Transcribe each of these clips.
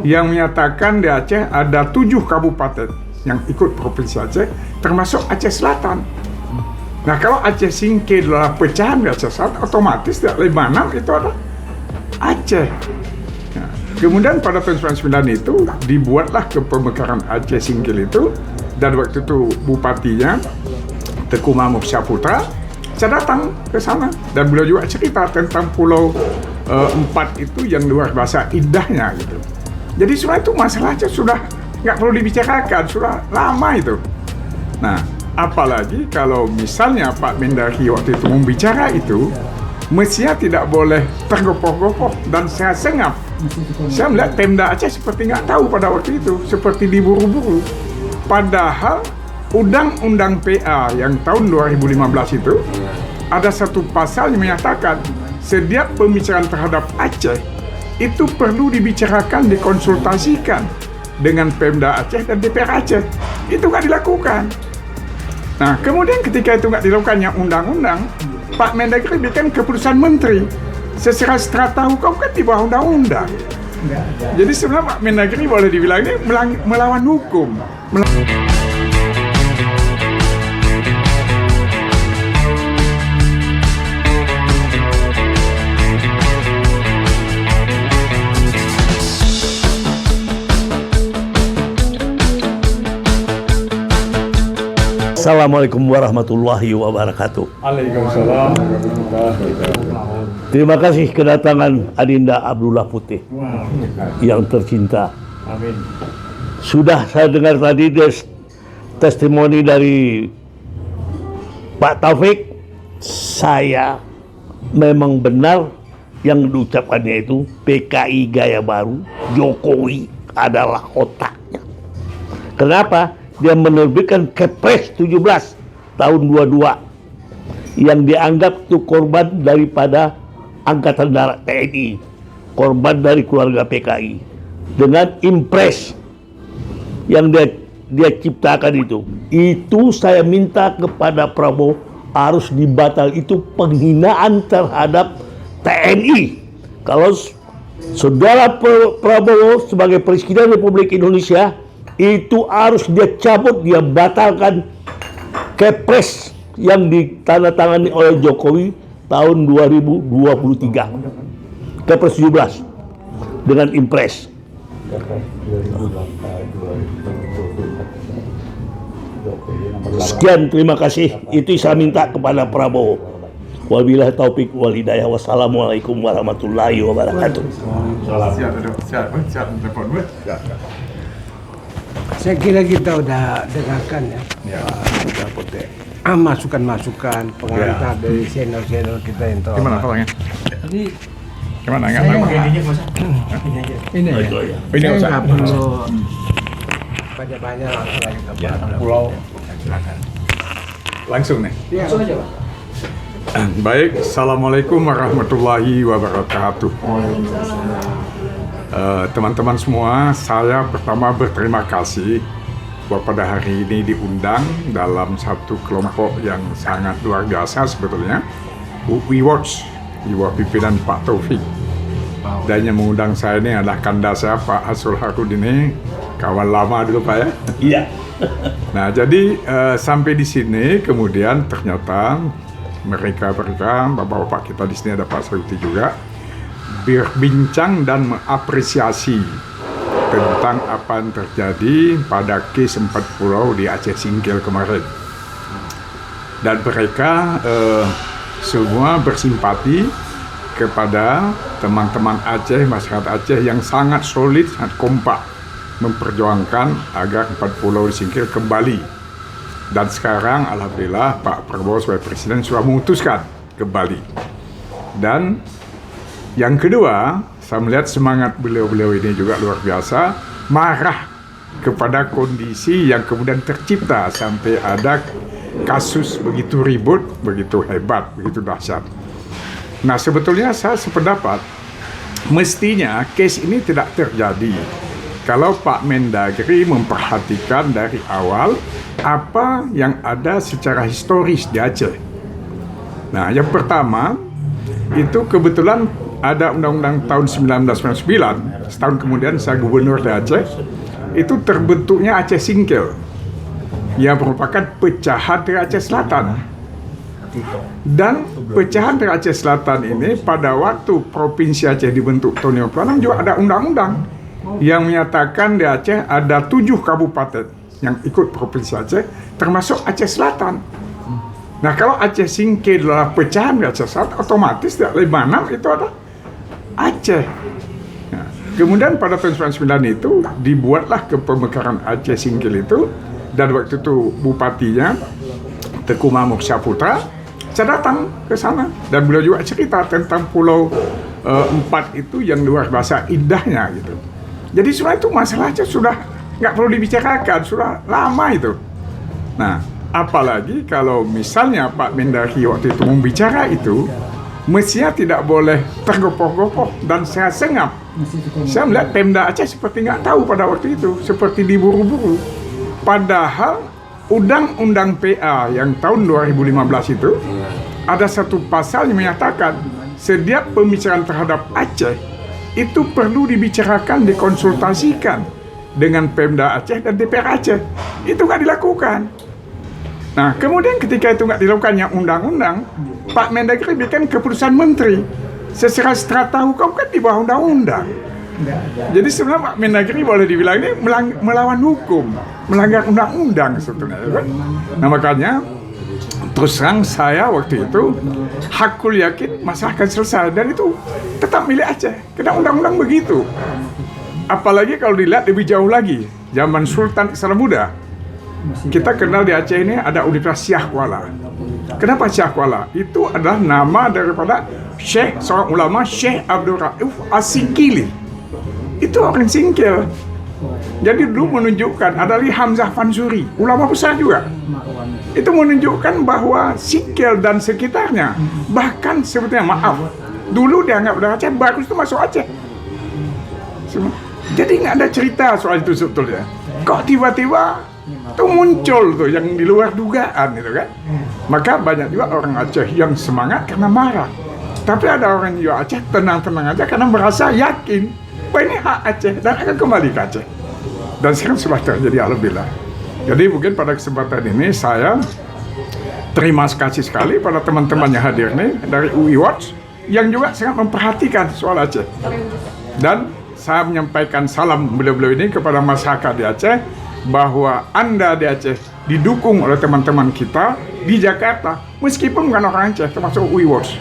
yang menyatakan di Aceh ada 7 kabupaten yang ikut Provinsi Aceh, termasuk Aceh Selatan. Nah, kalau Aceh Singkil adalah pecahan di Aceh Selatan, otomatis 56 itu adalah Aceh. Nah, kemudian pada tahun 99 itu dibuatlah kepemekaran Aceh Singkil itu, dan waktu itu bupatinya Teku Mahmud Syaputra. Saya datang ke sana dan beliau juga cerita tentang Pulau 4 itu yang luar biasa indahnya gitu. Jadi sebenarnya itu masalahnya sudah nggak perlu dibicarakan, sudah lama itu. Nah, apalagi kalau misalnya Pak Mendagri waktu itu membicara itu, mestinya tidak boleh tergopoh-gopoh dan saya sengap. Saya melihat Pemda Aceh seperti nggak tahu pada waktu itu, seperti diburu-buru. Padahal Undang-Undang PA yang tahun 2015 itu ada satu pasal yang menyatakan setiap pembicaraan terhadap Aceh itu perlu dibicarakan, dikonsultasikan dengan Pemda Aceh dan DPR Aceh. Itu nggak dilakukan. Nah, kemudian ketika itu nggak dilakukan yang undang-undang, Pak Mendagri bikin keputusan menteri. Secara strata hukum kan di bawah undang-undang. Jadi sebenarnya Pak Mendagri boleh dibilang ini melawan hukum. Assalamualaikum warahmatullahi wabarakatuh. Waalaikumsalam warahmatullahi wabarakatuh. Terima kasih kedatangan Adinda Abdullah Putih yang tercinta. Amin. Sudah saya dengar tadi testimoni dari Pak Taufik. Saya memang benar yang diucapkannya itu PKI gaya baru, Jokowi adalah otaknya. Kenapa? Dia menerbitkan Kepres 17 tahun 22 yang dianggap itu korban daripada Angkatan Darat TNI, korban dari keluarga PKI, dengan impres yang dia ciptakan itu saya minta kepada Prabowo harus dibatal. Itu penghinaan terhadap TNI. Kalau saudara Prabowo sebagai Presiden Republik Indonesia itu harus dia cabut, dia batalkan Kepres yang ditandatangani oleh Jokowi tahun 2023, Kepres 17 dengan impres. Sekian, terima kasih. Itu saya minta kepada Prabowo. Wabillahi taufik wal hidayah. Wassalamualaikum warahmatullahi wabarakatuh. Saya kira kita udah dengarkan ya, Pak Putih. Masukan-masukan pengantar dari senior-senior kita yang tahu. Gimana palangnya? Jadi Gimana? saya Nggak ini ya. Ini Saya usah. nggak perlu banyak-banyak langsung aja ke Pak. Pulau. Langsung nih. Langsung aja Pak. Baik, Assalamualaikum warahmatullahi wabarakatuh. Teman-teman semua, saya pertama berterima kasih bahwa pada hari ini diundang dalam satu kelompok yang sangat luar biasa sebetulnya, We Watch, di bawah pimpinan Pak Taufik. Dan yang mengundang saya ini adalah kanda saya, Pak Hasrul Harudin, kawan lama dulu Pak ya. Iya. Nah, jadi sampai di sini kemudian ternyata mereka bapak-bapak kita di sini ada Pak Sayuti juga berbincang dan mengapresiasi tentang apa yang terjadi pada kes 4 pulau di Aceh Singkil kemarin. Dan mereka semua bersimpati kepada teman-teman Aceh, masyarakat Aceh yang sangat solid, sangat kompak memperjuangkan agar 4 pulau di Singkil kembali. Dan sekarang alhamdulillah Pak Prabowo sebagai Presiden sudah memutuskan kembali. Dan yang kedua, saya melihat semangat beliau-beliau ini juga luar biasa, marah kepada kondisi yang kemudian tercipta sampai ada kasus begitu ribut, begitu hebat, begitu dahsyat. Nah, sebetulnya saya sependapat, mestinya case ini tidak terjadi kalau Pak Mendagri memperhatikan dari awal apa yang ada secara historis di Aceh. Nah, yang pertama, itu kebetulan ada undang-undang tahun 1999, setahun kemudian saya gubernur di Aceh, itu terbentuknya Aceh Singkil, yang merupakan pecahan dari Aceh Selatan. Dan pecahan dari Aceh Selatan ini pada waktu Provinsi Aceh dibentuk tahun 56 juga ada undang-undang yang menyatakan di Aceh ada 7 kabupaten yang ikut Provinsi Aceh, termasuk Aceh Selatan. Nah, kalau Aceh Singkil adalah pecahan dari Aceh Selatan, otomatis di 56 itu ada Aceh. Nah, kemudian pada tahun 99 itu dibuatlah kepemekaran Aceh Singkil itu, dan waktu itu bupatinya Teku Mahmud Syaputra. Saya datang ke sana dan beliau juga cerita tentang Pulau 4 itu yang luar biasa indahnya gitu. Jadi sebenarnya itu masalah Aceh sudah nggak perlu dibicarakan, sudah lama itu. Nah, apalagi kalau misalnya Pak Mendagri waktu itu membicara itu, mestinya tidak boleh tergopoh-gopoh dan saya sengap. Saya melihat Pemda Aceh seperti nggak tahu pada waktu itu, seperti diburu-buru. Padahal Undang-Undang PA yang tahun 2015 itu ada satu pasal yang menyatakan setiap pembicaraan terhadap Aceh itu perlu dibicarakan, dikonsultasikan dengan Pemda Aceh dan DPR Aceh. Itu nggak dilakukan. Nah, kemudian ketika itu nggak dilakukan yang undang-undang, Pak Mendagri bikin keputusan menteri. Secara strata hukum kan di bawah undang-undang. Jadi sebenarnya Pak Mendagri boleh dibilang ini melawan hukum, melanggar undang-undang sebetulnya. Kan? Nah, makanya terus terang saya waktu itu hakul yakin masalah akan selesai, dan itu tetap milik Aceh. Karena undang-undang begitu. Apalagi kalau dilihat lebih jauh lagi, zaman Sultan Islam Muda. Kita kenal di Aceh ini ada Universitas Syah Kuala. Kenapa Syah Kuala? Itu adalah nama daripada Syekh, seorang ulama, Syekh Abdul Rauf As-Singkili. Itu orang Singkil. Jadi dulu menunjukkan, ada Hamzah Fansuri, ulama besar juga. Itu menunjukkan bahwa Singkil dan sekitarnya, bahkan sebetulnya maaf, dulu dianggap dari Aceh, bagus itu masuk Aceh. Jadi nggak ada cerita soal itu sebetulnya. Kok tiba-tiba itu muncul tuh yang di luar dugaan gitu kan. Maka banyak juga orang Aceh yang semangat karena marah. Tapi ada orang juga Aceh tenang-tenang aja karena merasa yakin bahwa ini hak Aceh dan akan kembali ke Aceh. Dan sekarang sudah terjadi, alhamdulillah. Jadi mungkin pada kesempatan ini saya terima kasih sekali pada teman-teman yang hadir nih dari UI Watch yang juga sangat memperhatikan soal Aceh. Dan saya menyampaikan salam beliau-beliau ini kepada masyarakat di Aceh, bahwa Anda di Aceh didukung oleh teman-teman kita di Jakarta, meskipun bukan orang Aceh, termasuk UI Watch.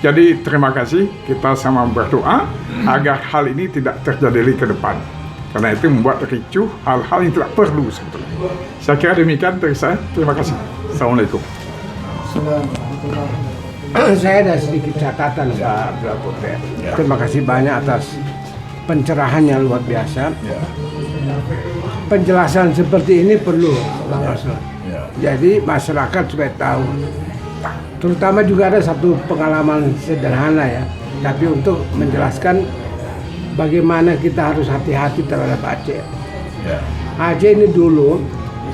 Jadi terima kasih, kita sama berdoa agar hal ini tidak terjadi lagi ke depan. Karena itu membuat ricuh hal-hal yang tidak perlu sebetulnya. Saya kira demikian dari saya. Terima kasih. Assalamualaikum. Saya ada sedikit catatan Pak Putri. Terima kasih banyak atas pencerahan yang luar biasa. Penjelasan seperti ini perlu, jadi masyarakat supaya tahu. Terutama juga ada satu pengalaman sederhana ya, tapi untuk menjelaskan bagaimana kita harus hati-hati terhadap Aceh. Aceh ini dulu,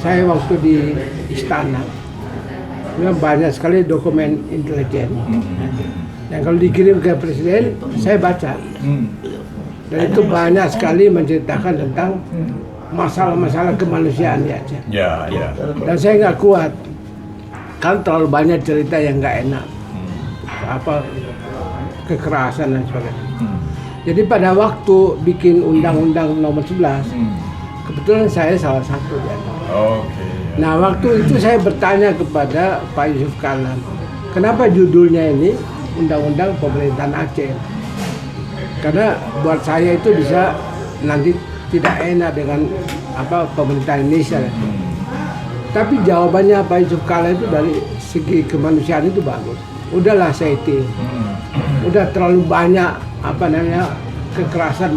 saya waktu di istana, banyak sekali dokumen intelijen. Dan kalau dikirim ke presiden, saya baca. Dan itu banyak sekali menceritakan tentang masalah-masalah kemanusiaan di Aceh. Dan saya nggak kuat, kan terlalu banyak cerita yang nggak enak, kekerasan dan sebagainya. Jadi pada waktu bikin Undang-Undang Nomor 11, kebetulan saya salah satu di antara. Nah, waktu itu saya bertanya kepada Pak Yusuf Kalla, kenapa judulnya ini Undang-Undang Pemerintahan Aceh? Karena buat saya itu bisa nanti tidak enak dengan pemerintahan Indonesia. Tapi jawabannya Pak Yusuf Kalla itu dari segi kemanusiaan itu bagus. Udahlah Saiti, udah terlalu banyak kekerasan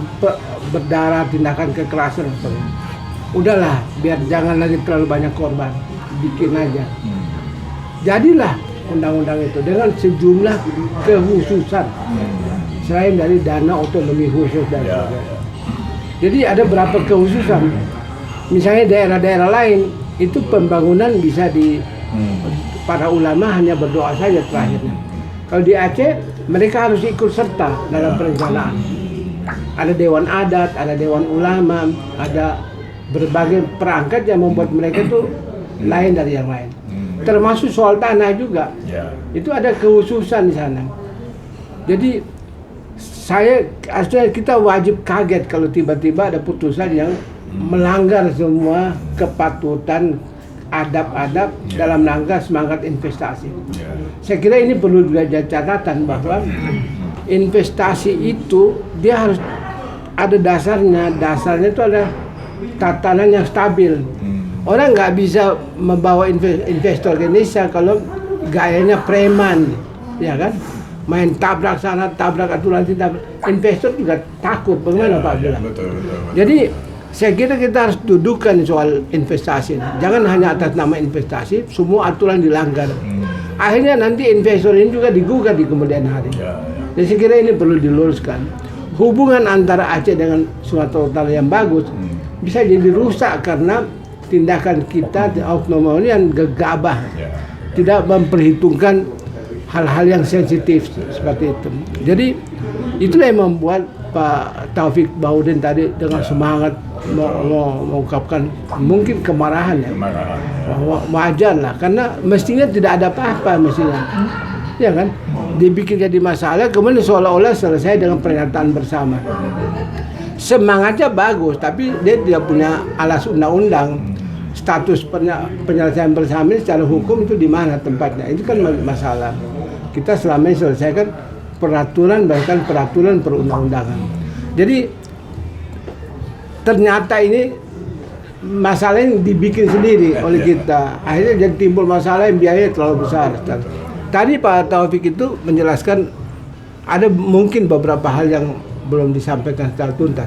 berdarah, tindakan kekerasan. Udahlah, biar jangan lagi terlalu banyak korban, bikin aja. Jadilah undang-undang itu dengan sejumlah kekhususan selain dari dana otonomi khusus dan sebagainya. Jadi ada berapa kekhususan. Misalnya daerah-daerah lain itu pembangunan bisa para ulama hanya berdoa saja terakhirnya. Kalau di Aceh mereka harus ikut serta dalam perencanaan. Ada dewan adat, ada dewan ulama, ada berbagai perangkat yang membuat mereka itu lain dari yang lain. Termasuk soal tanah juga. Itu ada kekhususan di sana. Jadi kita wajib kaget kalau tiba-tiba ada putusan yang melanggar semua kepatutan adab-adab dalam rangka semangat investasi. Saya kira ini perlu jadi catatan bahwa investasi itu dia harus ada dasarnya. Dasarnya itu ada tatanan yang stabil. Orang nggak bisa membawa investor ke Indonesia kalau gayanya preman, ya kan? Main tabrak sana, tabrak aturan sini, investor juga takut. Bagaimana Pak bilang? Betul. Jadi saya kira kita harus dudukkan soal investasi. Jangan hanya atas nama investasi, semua aturan dilanggar. Akhirnya nanti investor ini juga digugat di kemudian hari. Jadi saya kira ini perlu diluruskan. Hubungan antara Aceh dengan Sumatera Utara yang bagus bisa jadi rusak karena tindakan kita oknum yang gegabah, tidak memperhitungkan hal-hal yang sensitif seperti itu. Jadi itulah yang membuat Pak Taufik Baudin tadi dengan semangat mengungkapkan mungkin kemarahan ya, bahwa wajar lah karena mestinya tidak ada apa-apa mestinya, ya kan? Dibikin jadi masalah kemudian seolah-olah selesai dengan pernyataan bersama. Semangatnya bagus tapi dia tidak punya alas undang-undang. Status penyelesaian bersama secara hukum itu di mana tempatnya? Itu kan masalah. Kita selama ini selesaikan peraturan bahkan peraturan perundang-undangan. Jadi ternyata ini masalah yang dibikin sendiri oleh kita. Akhirnya jadi timbul masalah yang biayanya terlalu besar. Tadi Pak Taufik itu menjelaskan ada mungkin beberapa hal yang belum disampaikan secara tuntas.